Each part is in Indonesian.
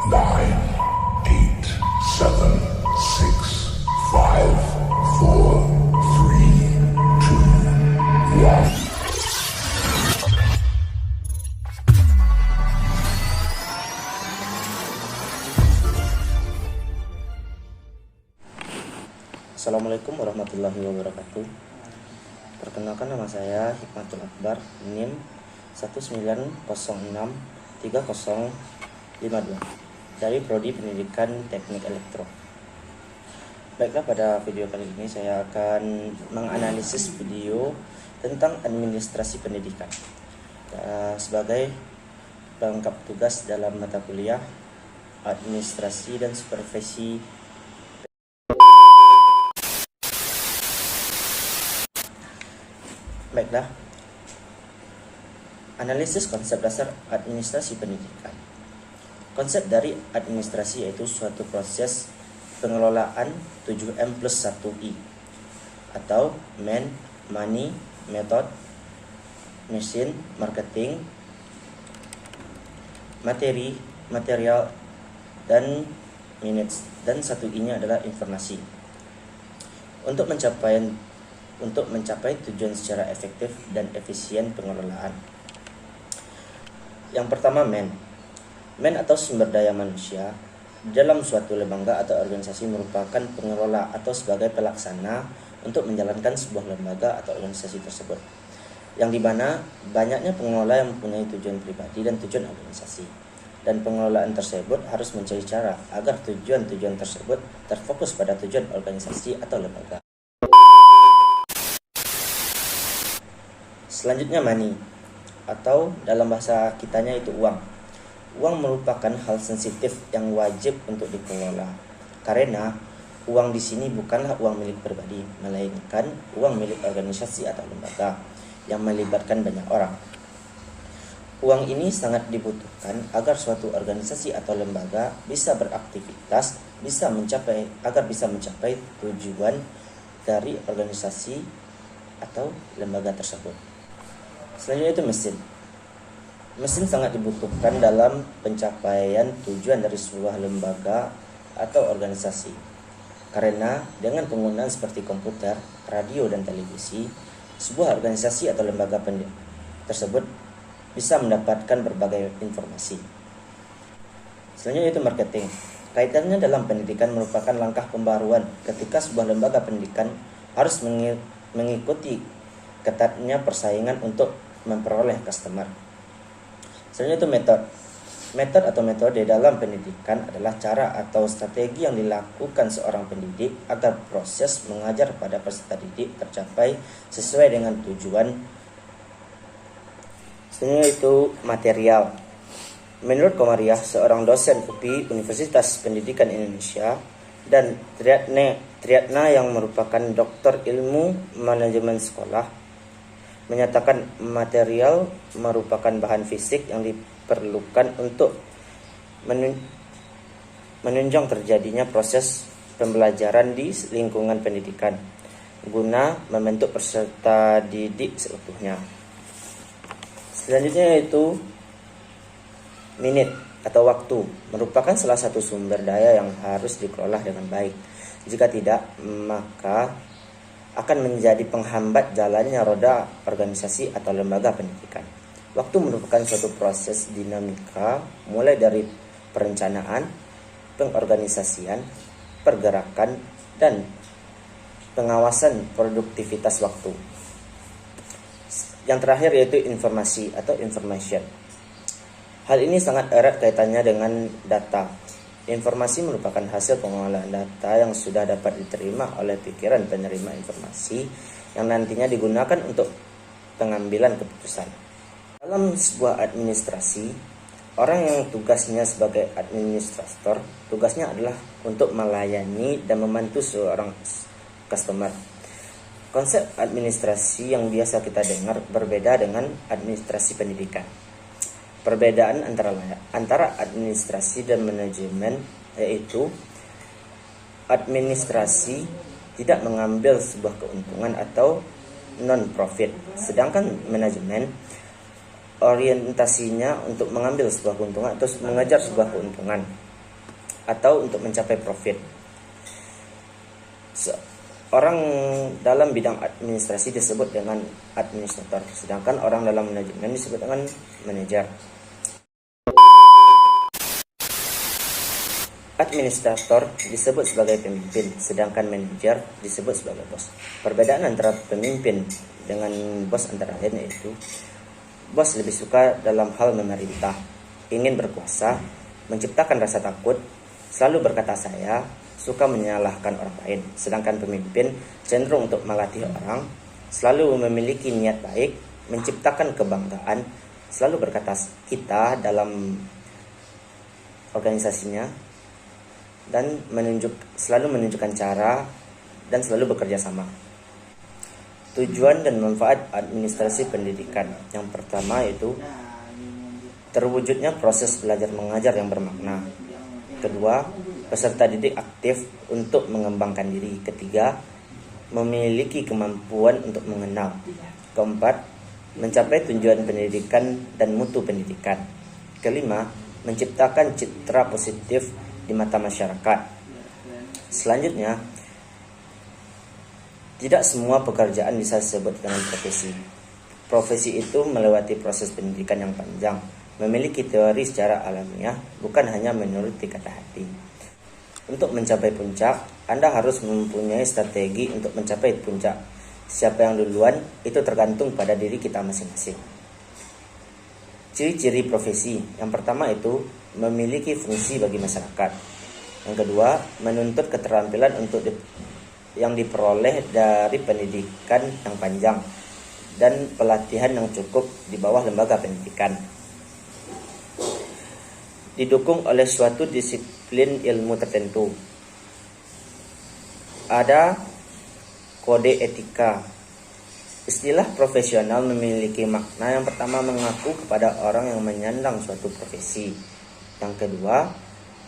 nine, eight, seven, six, five, four, three, two, one. Assalamualaikum warahmatullahi wabarakatuh. Perkenalkan, nama saya Hikmatul Akbar, NIM 190630052 dari Prodi Pendidikan Teknik Elektro. Baiklah, pada video kali ini saya akan menganalisis video tentang administrasi pendidikan sebagai pelengkap tugas dalam mata kuliah administrasi dan supervisi. Baiklah, analisis konsep dasar administrasi pendidikan. Konsep dari administrasi yaitu suatu proses pengelolaan 7M+1I atau man, money, method, machine, marketing, materi, material, dan minutes, dan 1I-nya adalah informasi. Untuk mencapai tujuan secara efektif dan efisien pengelolaan. Yang pertama, man atau sumber daya manusia dalam suatu lembaga atau organisasi merupakan pengelola atau sebagai pelaksana untuk menjalankan sebuah lembaga atau organisasi tersebut, yang dimana banyaknya pengelola yang mempunyai tujuan pribadi dan tujuan organisasi, dan pengelolaan tersebut harus mencari cara agar tujuan-tujuan tersebut terfokus pada tujuan organisasi atau lembaga. Selanjutnya, money atau dalam bahasa kitanya itu uang. Uang merupakan hal sensitif yang wajib untuk dikelola, karena uang di sini bukanlah uang milik pribadi, melainkan uang milik organisasi atau lembaga yang melibatkan banyak orang. Uang ini sangat dibutuhkan agar suatu organisasi atau lembaga bisa beraktivitas, agar bisa mencapai tujuan dari organisasi atau lembaga tersebut. Selanjutnya itu mesin. Mesin sangat dibutuhkan dalam pencapaian tujuan dari sebuah lembaga atau organisasi, karena dengan penggunaan seperti komputer, radio, dan televisi, sebuah organisasi atau lembaga tersebut bisa mendapatkan berbagai informasi. Selanjutnya itu marketing. Kaitannya dalam pendidikan merupakan langkah pembaruan ketika sebuah lembaga pendidikan harus mengikuti ketatnya persaingan untuk memperoleh customer. Selanjutnya itu metode atau metode dalam pendidikan adalah cara atau strategi yang dilakukan seorang pendidik agar proses mengajar pada peserta didik tercapai sesuai dengan tujuan. Selanjutnya itu material. Menurut Komariah, seorang dosen UPI Universitas Pendidikan Indonesia, dan Triatna yang merupakan doktor ilmu manajemen sekolah, menyatakan material merupakan bahan fisik yang diperlukan untuk menunjang terjadinya proses pembelajaran di lingkungan pendidikan guna membentuk peserta didik seutuhnya. Selanjutnya yaitu menit atau waktu, merupakan salah satu sumber daya yang harus dikelola dengan baik. Jika tidak, maka akan menjadi penghambat jalannya roda organisasi atau lembaga pendidikan. Waktu merupakan suatu proses dinamika, mulai dari perencanaan, pengorganisasian, pergerakan, dan pengawasan produktivitas waktu. Yang terakhir yaitu informasi atau information. Hal ini sangat erat kaitannya dengan data. Informasi merupakan hasil pengolahan data yang sudah dapat diterima oleh pikiran penerima informasi yang nantinya digunakan untuk pengambilan keputusan. Dalam sebuah administrasi, orang yang tugasnya sebagai administrator, tugasnya adalah untuk melayani dan membantu seorang customer. Konsep administrasi yang biasa kita dengar berbeda dengan administrasi pendidikan. Perbedaan antara administrasi dan manajemen yaitu administrasi tidak mengambil sebuah keuntungan atau non-profit, sedangkan manajemen orientasinya untuk mengambil sebuah keuntungan atau mengejar sebuah keuntungan. atau untuk mencapai profit. Orang dalam bidang administrasi disebut dengan administrator, sedangkan orang dalam manajemen disebut dengan manajer. Administrator disebut sebagai pemimpin, sedangkan manajer disebut sebagai bos. Perbedaan antara pemimpin dengan bos antara lain yaitu bos lebih suka dalam hal memerintah, ingin berkuasa, menciptakan rasa takut, selalu berkata saya, suka menyalahkan orang lain. Sedangkan pemimpin cenderung untuk melatih orang, selalu memiliki niat baik, menciptakan kebanggaan, selalu berkata kita dalam organisasinya, dan selalu menunjukkan cara dan selalu bekerja sama. Tujuan dan manfaat administrasi pendidikan. Yang pertama yaitu terwujudnya proses belajar mengajar yang bermakna. Kedua, peserta didik aktif untuk mengembangkan diri. Ketiga, memiliki kemampuan untuk mengenal. Keempat, mencapai tujuan pendidikan dan mutu pendidikan. Kelima, menciptakan citra positif di mata masyarakat. Selanjutnya, tidak semua pekerjaan bisa disebut dengan profesi. Profesi itu melewati proses pendidikan yang panjang, memiliki teori secara alamiah, bukan hanya menuruti kata hati. Untuk mencapai puncak, Anda harus mempunyai strategi untuk mencapai puncak. Siapa yang duluan, itu tergantung pada diri kita masing-masing. Ciri-ciri profesi. Yang pertama itu memiliki fungsi bagi masyarakat. Yang kedua, menuntut keterampilan yang diperoleh dari pendidikan yang panjang dan pelatihan yang cukup di bawah lembaga pendidikan. Didukung oleh suatu disiplin ilmu tertentu. Ada kode etika. Istilah profesional memiliki makna yang pertama mengaku kepada orang yang menyandang suatu profesi. Yang kedua,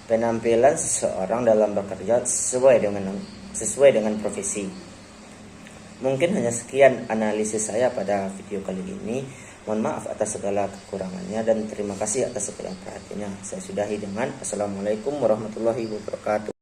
penampilan seseorang dalam bekerja sesuai dengan profesi. Mungkin hanya sekian analisis saya pada video kali ini. Mohon maaf atas segala kekurangannya dan terima kasih atas segala perhatiannya. Saya sudahi dengan Assalamualaikum warahmatullahi wabarakatuh.